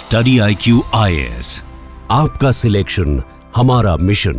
Study IQ IAS, आपका selection हमारा mission.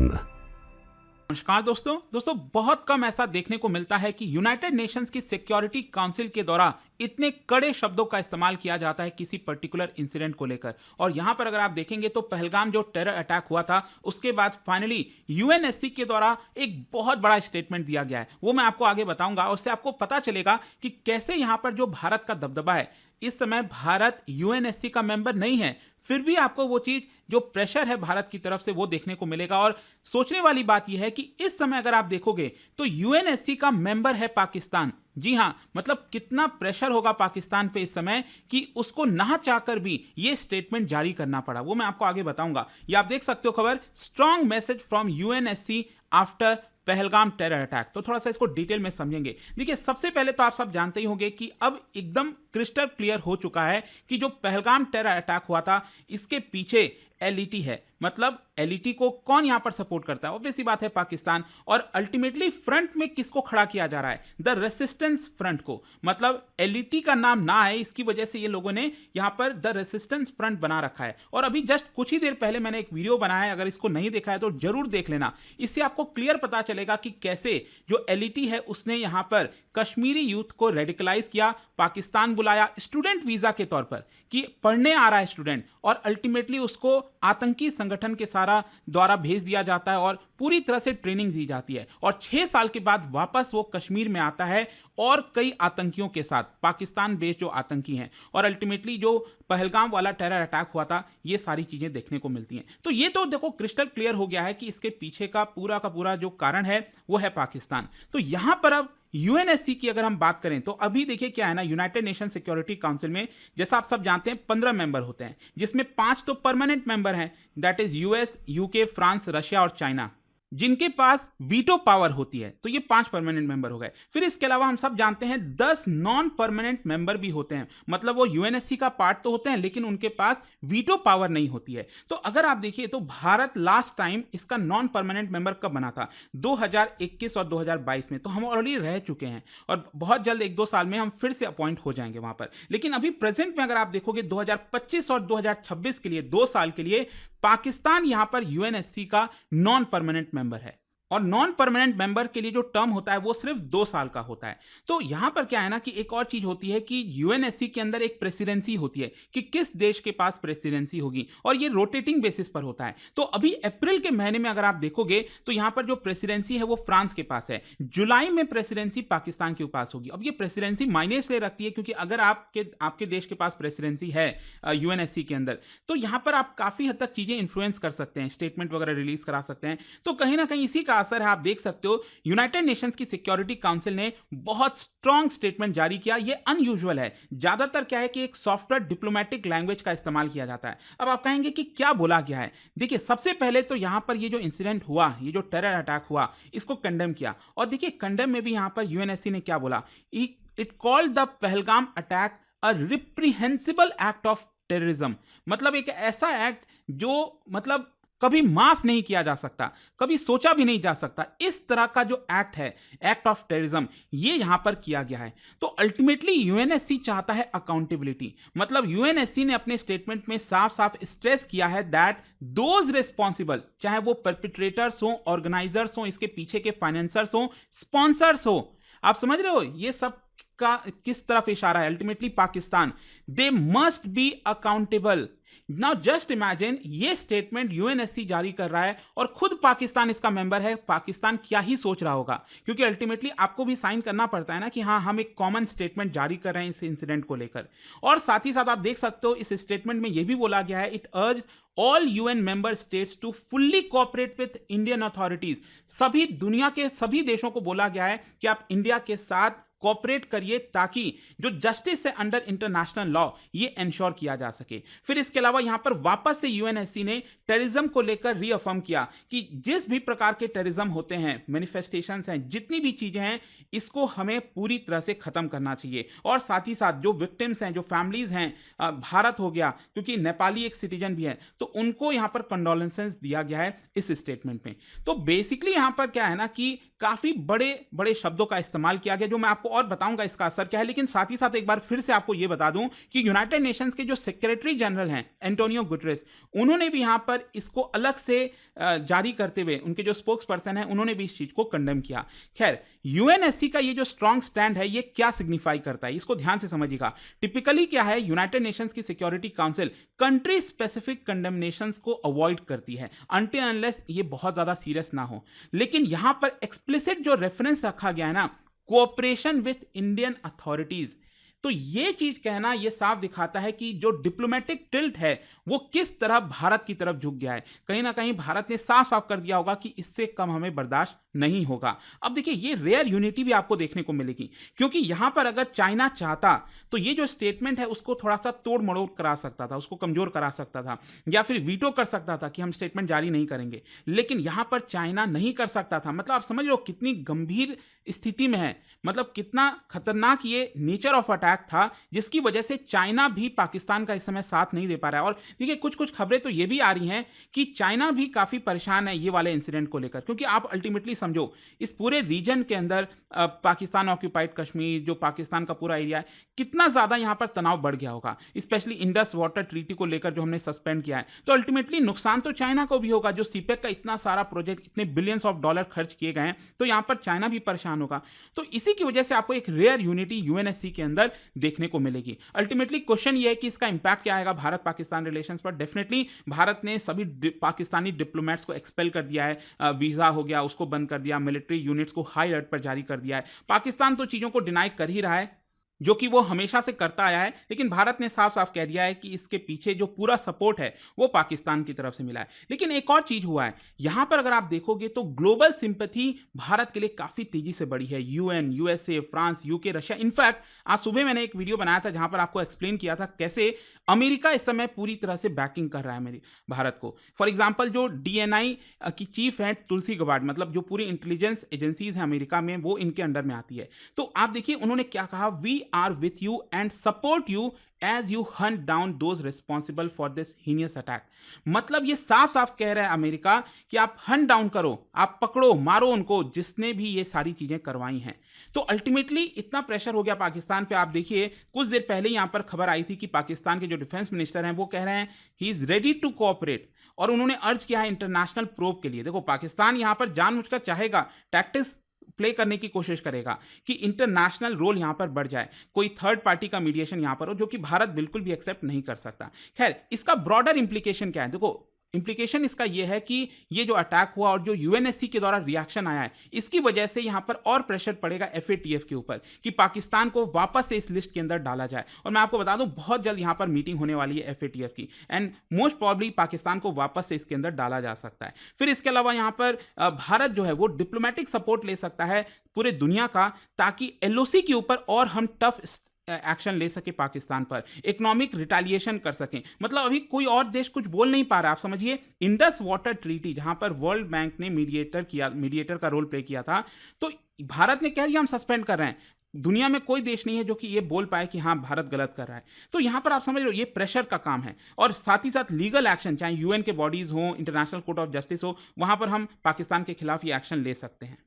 नमस्कार दोस्तों बहुत कम ऐसा देखने को मिलता है कि यूनाइटेड नेशंस की सिक्योरिटी काउंसिल के द्वारा इतने कड़े शब्दों का इस्तेमाल किया जाता है किसी पर्टिकुलर इंसिडेंट को लेकर। और यहां पर अगर आप देखेंगे तो पहलगाम जो टेरर अटैक हुआ था उसके बाद फाइनली यूएनएससी के द्वारा एक बहुत बड़ा स्टेटमेंट दिया गया है, वो मैं आपको आगे बताऊंगा। और उससे आपको पता चलेगा कि कैसे यहां पर जो भारत का दबदबा है, इस समय भारत यूएनएससी का मेंबर नहीं है, फिर भी आपको वो चीज जो प्रेशर है भारत की तरफ से वो देखने को मिलेगा। और सोचने वाली बात यह है कि इस समय अगर आप देखोगे तो यूएनएससी का मेंबर है पाकिस्तान। जी हां, मतलब कितना प्रेशर होगा पाकिस्तान पे इस समय कि उसको ना चाहकर भी ये स्टेटमेंट जारी करना पड़ा, वो मैं आपको आगे बताऊंगा। ये आप देख सकते हो खबर, strong message from UNSC after Pahalgam terror attack. तो थोड़ा सा इसको डिटेल में समझेंगे। देखिए, सबसे पहले तो आप सब जानते ही होंगे कि अब एकदम क्रिस्टल क्लियर हो चुका है कि जो पहलगाम टेरर अटैक हुआ था इसके पीछे एलईटी है। मतलब एलईटी को कौन यहां पर सपोर्ट करता है? ऑब्वियस सी बात है, पाकिस्तान। और अल्टीमेटली फ्रंट में किसको खड़ा किया जा रहा है? द रेसिस्टेंस फ्रंट को। मतलब एलईटी का नाम ना आए इसकी वजह से ये लोगों ने यहां पर द रेसिस्टेंस फ्रंट बना रखा है। और अभी जस्ट कुछ ही देर पहले मैंने एक वीडियो बनाया है, अगर इसको नहीं देखा है तो जरूर देख लेना। इससे आपको क्लियर पता चलेगा कि कैसे जो एलईटी है उसने यहां पर कश्मीरी यूथ को रेडिकलाइज किया, पाकिस्तान बुलाया स्टूडेंट वीजा के तौर पर कि पढ़ने आ रहा है स्टूडेंट, और अल्टीमेटली उसको आतंकी संगठन के सारा द्वारा भेज दिया जाता है और पूरी तरह से ट्रेनिंग दी जाती है। और 6 साल के बाद वापस वो कश्मीर में आता है और कई आतंकियों के साथ, पाकिस्तान बेस्ड जो आतंकी हैं। और अल्टीमेटली जो पहलगाम वाला टेरर अटैक हुआ था, ये सारी चीजें देखने को मिलती हैं। तो ये तो देखो क्रिस्टल क्लियर हो गया है कि इसके पीछे का पूरा जो कारण है वो है पाकिस्तान। तो यहां पर अब यूएनएससी की अगर हम बात करें तो अभी देखिए क्या है ना, यूनाइटेड नेशन सिक्योरिटी काउंसिल में जैसा आप सब जानते हैं 15 मेंबर होते हैं, जिसमें 5 तो परमानेंट मेंबर हैं, that is US, UK, France, Russia और चाइना, जिनके पास वीटो पावर होती है। तो ये 5 परमानेंट मेंबर हो गए। फिर इसके अलावा हम सब जानते हैं 10 नॉन परमानेंट मेंबर भी होते हैं। मतलब वो यूएनएससी का पार्ट तो होते हैं लेकिन उनके पास वीटो पावर नहीं होती है। तो अगर आप देखिए तो भारत लास्ट टाइम इसका नॉन परमानेंट मेंबर कब बना था? 2021 और 2022 में। तो हम ऑलरेडी रह चुके हैं और बहुत जल्द 1-2 साल में हम फिर से अपॉइंट हो जाएंगे वहां पर। लेकिन अभी प्रेजेंट में अगर आप देखोगे 2025 और 2026 के लिए 2 साल के लिए पाकिस्तान यहां पर यूएनएससी का नॉन परमानेंट मेंबर है। और नॉन परमानेंट मेंबर के लिए जो टर्म होता है वो सिर्फ 2 साल का होता है। तो यहां पर क्या है ना कि एक और चीज होती है कि यूएनएससी के अंदर एक प्रेसिडेंसी होती है कि किस देश के पास प्रेसिडेंसी होगी, और ये रोटेटिंग बेसिस पर होता है। तो अभी अप्रैल के महीने में अगर आप देखोगे तो यहां पर जो प्रेसिडेंसी है वो फ्रांस के पास है, जुलाई में प्रेसिडेंसी पाकिस्तान के पास होगी। अब ये प्रेसिडेंसी मायने से रखती है क्योंकि अगर आपके देश के पास प्रेसिडेंसी है यूएनएससी के अंदर, तो यहां पर आप काफी हद तक चीजें इंफ्लुएंस कर सकते हैं, स्टेटमेंट वगैरह रिलीज करा सकते हैं। तो कहीं ना कहीं इसी का असर है। आप देख सकते हो यूनाइटेड नेशंस की सिक्योरिटी काउंसिल ने बहुत स्ट्रॉन्ग स्टेटमेंट जारी किया। यह अनयूजुअल है। ज्यादातर क्या है कि एक सॉफ्टवेयर डिप्लोमेटिक लैंग्वेज का इस्तेमाल किया जाता है। अब आप कहेंगे कि क्या बोला गया है? देखिए, सबसे पहले तो यहां पर ये जो इंसिडेंट हुआ, ये जो टेरर अटैक हुआ, इसको कंडेम किया। और देखिए कंडेम में भी यहां पर यूएनएससी ने क्या बोला, it called the Pahalgam attack a reprehensible act of terrorism. मतलब एक ऐसा एक्ट जो मतलब कभी माफ नहीं किया जा सकता, कभी सोचा भी नहीं जा सकता। इस तरह का जो एक्ट है, एक्ट ऑफ टेररिज्म, ये यहां पर किया गया है। तो अल्टीमेटली यूएनएससी चाहता है अकाउंटेबिलिटी। मतलब यूएनएससी ने अपने स्टेटमेंट में साफ साफ स्ट्रेस किया है दैट दोज रिस्पॉन्सिबल, चाहे वो परपिट्रेटर्स हो, ऑर्गेनाइजर्स हो, इसके पीछे के फाइनेंसर्स हो, स्पॉन्सर्स हो, आप समझ रहे हो ये सब का किस तरफ इशारा है? Ultimately Pakistan, they must be accountable. Now just imagine, ये स्टेटमेंट यूएनएससी जारी कर रहा है और खुद पाकिस्तान इसका मेंबर है। पाकिस्तान क्या ही सोच रहा होगा, क्योंकि अल्टीमेटली आपको भी साइन करना पड़ता है ना कि हाँ, हम एक कॉमन स्टेटमेंट जारी कर रहे हैं इस इंसिडेंट को लेकर। और साथ ही साथ आप देख सकते हो इस स्टेटमेंट में यह भी बोला गया है, it urge all UN member states to fully cooperate with Indian authorities. सभी दुनिया के सभी देशों को बोला गया है कि आप इंडिया के साथ कोऑपरेट करिए ताकि जो जस्टिस है अंडर इंटरनेशनल लॉ, ये इंश्योर किया जा सके। फिर इसके अलावा यहां पर वापस से यूएनएससी ने टेररिज्म को लेकर रीअफर्म किया कि जिस भी प्रकार के टेररिज्म होते हैं, मैनिफेस्टेशंस हैं, जितनी भी चीजें हैं, इसको हमें पूरी तरह से खत्म करना चाहिए। और साथ ही साथ जो विक्टिम्स हैं, जो फैमिलीज हैं, भारत हो गया, क्योंकि नेपाली एक सिटीजन भी है, तो उनको यहां पर कंडोलेंसेस दिया गया है इस स्टेटमेंट में। तो बेसिकली यहां पर क्या है ना कि काफी बड़े बड़े शब्दों का इस्तेमाल किया गया, जो मैं आपको और बताऊंगा इसका असर क्या है। लेकिन साथ ही साथ एक बार फिर से आपको यह बता दूं कि यूनाइटेड नेशंस के जो सेक्रेटरी जनरल हैं एंटोनियो गुटरेस, उन्होंने भी यहां पर इसको अलग से जारी करते हुए, उनके जो स्पोक्स पर्सन है उन्होंने भी इस चीज को कंडेम किया। खैर, यूएनएससी का ये जो स्ट्रांग स्टैंड है ये क्या सिग्निफाई करता है, इसको ध्यान से समझिएगा। टिपिकली क्या है, यूनाइटेड नेशंस की सिक्योरिटी काउंसिल कंट्री स्पेसिफिक कंडेमनेशंस को अवॉइड करती है अनटिल अनलेस ये बहुत ज्यादा सीरियस ना हो। लेकिन यहां पर एक्सप्लिसिट जो रेफरेंस रखा गया है ना, कोऑपरेशन विथ इंडियन अथॉरिटीज, तो ये चीज कहना ये साफ दिखाता है कि जो डिप्लोमेटिक टिल्ट है वो किस तरह भारत की तरफ झुक गया है। कहीं ना कहीं भारत ने साफ साफ कर दिया होगा कि इससे कम हमें बर्दाश्त नहीं होगा। अब देखिए, ये रेयर यूनिटी भी आपको देखने को मिलेगी, क्योंकि यहां पर अगर चाइना चाहता तो ये जो स्टेटमेंट है उसको थोड़ा सा तोड़ मड़ोड़ करा सकता था, उसको कमजोर करा सकता था, या फिर वीटो कर सकता था कि हम स्टेटमेंट जारी नहीं करेंगे। लेकिन यहां पर चाइना नहीं कर सकता था। मतलब आप समझ रहे हो कितनी गंभीर स्थिति में है, मतलब कितना खतरनाक ये नेचर ऑफ अटैक था, जिसकी वजह से चाइना भी पाकिस्तान का इस समय साथ नहीं दे पा रहा है। और देखिए, कुछ कुछ खबरें तो ये भी आ रही हैं कि चाइना भी काफी परेशान है ये वाले इंसिडेंट को लेकर, क्योंकि आप अल्टीमेटली समझो इस पूरे रीजन के अंदर पाकिस्तान ऑक्यूपाइड कश्मीर, जो पाकिस्तान का पूरा एरिया है, कितना ज्यादा यहां पर तनाव बढ़ गया होगा, स्पेशली इंडस वाटर ट्रीटी को लेकर जो हमने सस्पेंड किया है। तो अल्टीमेटली नुकसान तो चाइना को भी होगा, जो सीपेक का इतना सारा प्रोजेक्ट, इतने बिलियंस ऑफ डॉलर खर्च किए गए हैं, तो यहां पर चाइना भी परेशान होगा। तो इसी की वजह से आपको एक रेयर यूनिटी यूएनएससी के अंदर देखने को मिलेगी। अल्टीमेटली क्वेश्चन ये है कि इसका इंपैक्ट क्या आएगा भारत पाकिस्तान रिलेशंस पर। डेफिनेटली भारत ने सभी पाकिस्तानी डिप्लोमेट्स को एक्सपेल कर दिया है, वीजा हो गया उसको बंद कर दिया, मिलिट्री यूनिट्स को हाई अलर्ट पर जारी कर दिया है। पाकिस्तान तो चीजों को डिनाई कर ही रहा है, जो कि वो हमेशा से करता आया है, लेकिन भारत ने साफ साफ कह दिया है कि इसके पीछे जो पूरा सपोर्ट है वो पाकिस्तान की तरफ से मिला है। लेकिन एक और चीज हुआ है यहां पर, अगर आप देखोगे तो ग्लोबल सिंपैथी भारत के लिए काफी तेजी से बढ़ी है। UN, USA, France, UK, Russia, in fact आज सुबह मैंने एक वीडियो बनाया था जहां पर आपको एक्सप्लेन किया था कैसे अमेरिका इस समय पूरी तरह से बैकिंग कर रहा है मेरी भारत को। फॉर एग्जाम्पल, जो डीएनआई की चीफ है तुलसी गबार्ड, मतलब जो पूरी इंटेलिजेंस एजेंसीज हैं अमेरिका में, वो इनके अंडर में आती है। तो आप देखिए उन्होंने क्या कहा, we are with you and support you as you hunt down those responsible for this heinous attack. मतलब ये साफ साफ कह रहा है अमेरिका कि आप हंट डाउन करो, आप पकड़ो, मारो उनको जिसने भी ये सारी चीजें करवाई हैं। तो अल्टीमेटली इतना प्रेशर हो गया पाकिस्तान पे। आप देखिए, कुछ देर पहले यहां पर खबर आई थी कि पाकिस्तान के जो डिफेंस मिनिस्टर हैं वो कह रहे हैं he is ready to cooperate, और उन्होंने अर्ज किया है इंटरनेशनल प्रोब के लिए। देखो, पाकिस्तान यहां पर जानबूझकर चाहेगा, टैक्टिक्स प्ले करने की कोशिश करेगा कि इंटरनेशनल रोल यहां पर बढ़ जाए, कोई थर्ड पार्टी का मीडिएशन यहां पर हो, जो कि भारत बिल्कुल भी एक्सेप्ट नहीं कर सकता। खैर, इसका ब्रॉडर इंप्लीकेशन क्या है? देखो, इंप्लीकेशन इसका यह है कि ये जो अटैक हुआ और जो यूएनएससी के द्वारा रिएक्शन आया है, इसकी वजह से यहां पर और प्रेशर पड़ेगा एफएटीएफ के ऊपर कि पाकिस्तान को वापस से इस लिस्ट के अंदर डाला जाए। और मैं आपको बता दूं, बहुत जल्द यहां पर मीटिंग होने वाली है एफएटीएफ की, एंड मोस्ट प्रॉब्ली पाकिस्तान को वापस से इसके अंदर डाला जा सकता है। फिर इसके अलावा यहां पर भारत जो है वो डिप्लोमेटिक सपोर्ट ले सकता है पूरे दुनिया का, ताकि एलओसी के ऊपर और हम टफ एक्शन ले सके पाकिस्तान पर, इकोनॉमिक रिटेलिएशन कर सकें। मतलब अभी कोई और देश कुछ बोल नहीं पा रहा। आप समझिए, इंडस वाटर ट्रीटी जहां पर वर्ल्ड बैंक ने मीडिएटर का रोल प्ले किया था, तो भारत ने कह दिया हम सस्पेंड कर रहे हैं। दुनिया में कोई देश नहीं है जो कि ये बोल पाए कि हाँ भारत गलत कर रहा है। तो यहां पर आप समझ लो ये प्रेशर का काम है, और साथ ही साथ लीगल एक्शन, चाहे यूएन के बॉडीज हो, इंटरनेशनल कोर्ट ऑफ जस्टिस हो, वहां पर हम पाकिस्तान के खिलाफ ये एक्शन ले सकते हैं।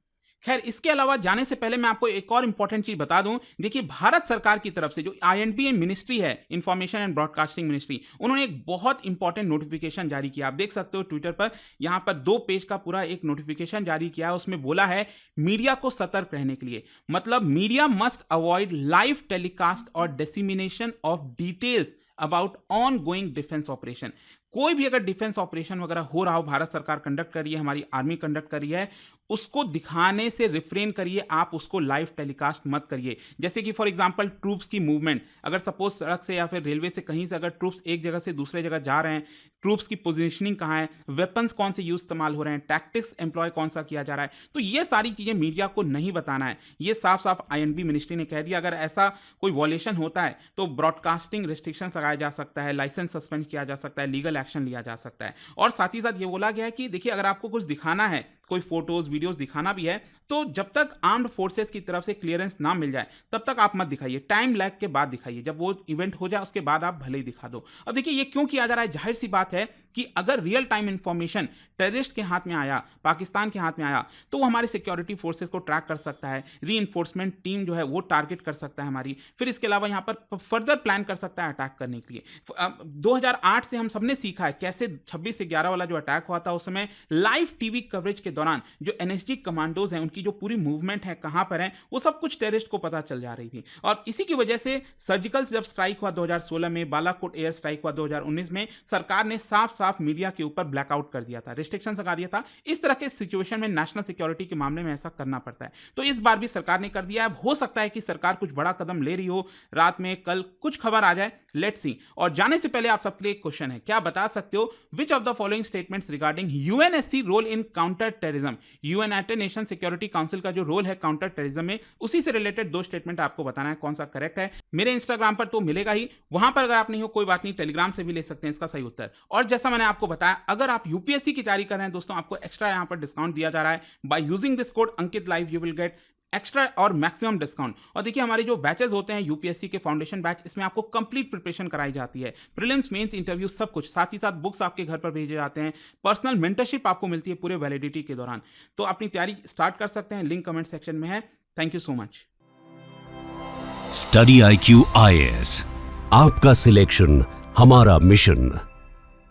खैर, इसके अलावा जाने से पहले मैं आपको एक और इंपॉर्टेंट चीज बता दूं। देखिए, भारत सरकार की तरफ से जो आईएनबी मिनिस्ट्री है, इंफॉर्मेशन एंड ब्रॉडकास्टिंग मिनिस्ट्री, उन्होंने एक बहुत इंपॉर्टेंट नोटिफिकेशन जारी किया। आप देख सकते हो ट्विटर पर, यहां पर 2 पेज का पूरा एक नोटिफिकेशन जारी किया है। उसमें बोला है मीडिया को सतर्क रहने के लिए, मतलब media must avoid live telecast और dissemination of details about ongoing defence operation. कोई भी अगर डिफेंस ऑपरेशन वगैरह हो रहा हो, भारत सरकार कंडक्ट कर रही है, हमारी आर्मी कंडक्ट कर रही है, उसको दिखाने से रिफ्रेन करिए, आप उसको लाइव टेलीकास्ट मत करिए। जैसे कि फॉर एग्जांपल ट्रूप्स की मूवमेंट, अगर सपोज सड़क से या फिर रेलवे से कहीं से अगर ट्रूप्स एक जगह से दूसरे जगह जा रहे हैं, ट्रूप्स की पोजीशनिंग कहाँ है, वेपन्स कौन से यूज इस्तेमाल हो रहे हैं, टैक्टिक्स एम्प्लॉय कौन सा किया जा रहा है, तो ये सारी चीजें मीडिया को नहीं बताना है। ये साफ साफ आईएनबी मिनिस्ट्री ने कह दिया। अगर ऐसा कोई वॉलेशन होता है तो ब्रॉडकास्टिंग रिस्ट्रिक्शंस लगाया जा सकता है, लाइसेंस सस्पेंड किया जा सकता है, लीगल एक्शन लिया जा सकता है। और साथ ही साथ ये बोला गया है कि देखिए, अगर आपको कुछ दिखाना है, कोई फोटोज वीडियोस दिखाना भी है, तो जब तक आर्म्ड फोर्सेस की तरफ से क्लियरेंस ना मिल जाए तब तक आप मत दिखाइए, टाइम लैग के बाद दिखाइए, जब वो इवेंट हो जाए उसके बाद आप भले ही दिखा दो। अब देखिए ये क्यों किया जा रहा है, जाहिर सी बात है कि अगर रियल टाइम इंफॉर्मेशन टेररिस्ट के हाथ में आया, पाकिस्तान के हाथ में आया, तो वो हमारे सिक्योरिटी फोर्सेस को ट्रैक कर सकता है, रीइंफोर्समेंट टीम जो है वो टारगेट कर सकता है हमारी, फिर इसके अलावा यहाँ पर फर्दर प्लान कर सकता है अटैक करने के लिए। 2008 से हम सबने सीखा है कैसे 26 से 11 वाला जो अटैक हुआ था, उस समय लाइव टीवी कवरेज के दौरान जो एनएसजी कमांडोज हैं उनकी जो पूरी मूवमेंट है, कहां पर है, वो सब कुछ टेररिस्ट को पता चल जा रही थी। और इसी की वजह से सर्जिकल जब स्ट्राइक हुआ 2016 में, बालाकोट एयर स्ट्राइक हुआ 2019 में, सरकार ने साफ साफ मीडिया के ऊपर ब्लैकआउट कर दिया था, रिस्ट्रिक्शन लगा दिया था। इस तरह के सिचुएशन में नेशनल सिक्योरिटी के मामले में ऐसा करना पड़ता है, तो इस बार भी सरकार ने कर दिया है। अब हो सकता है कि सरकार कुछ बड़ा कदम ले रही हो, रात में कल कुछ खबर आ जाए, लेट्स सी। और जाने से पहले आप सबके लिए एक क्वेश्चन है, क्या बता सकते हो which of the following statements regarding UNSC role in counter terrorism, United Nation Security Council का जो रोल है काउंटर टेररिज्म में, उसी से रिलेटेड 2 स्टेटमेंट आपको बताना है, कौन सा करेक्ट है। मेरे इंस्टाग्राम पर तो मिलेगा ही, वहां पर अगर आप नहीं हो कोई बात नहीं, टेलीग्राम से भी ले सकते हैं इसका सही उत्तर। और जैसा मैंने आपको बताया, अगर आप यूपीएससी की तैयारी कर रहे हैं दोस्तों, आपको एक्स्ट्रा यहां पर डिस्काउंट दिया जा रहा है। By using this code Ankit live you will get extra और मैक्सिमम डिस्काउंट। और देखिए हमारे जो बैचेस होते हैं यूपीएससी के फाउंडेशन बैच, इसमें आपको कंप्लीट प्रिपरेशन कराई जाती है, प्रीलिम्स मेंस इंटरव्यू सब कुछ, साथ ही साथ बुक्स आपके घर पर भेजे जाते हैं, पर्सनल मेंटरशिप आपको मिलती है पूरे वैलिडिटी के दौरान। तो अपनी तैयारी स्टार्ट कर सकते हैं, लिंक कमेंट सेक्शन में है। Thank you so much. Study IQ IAS, आपका सिलेक्शन हमारा मिशन।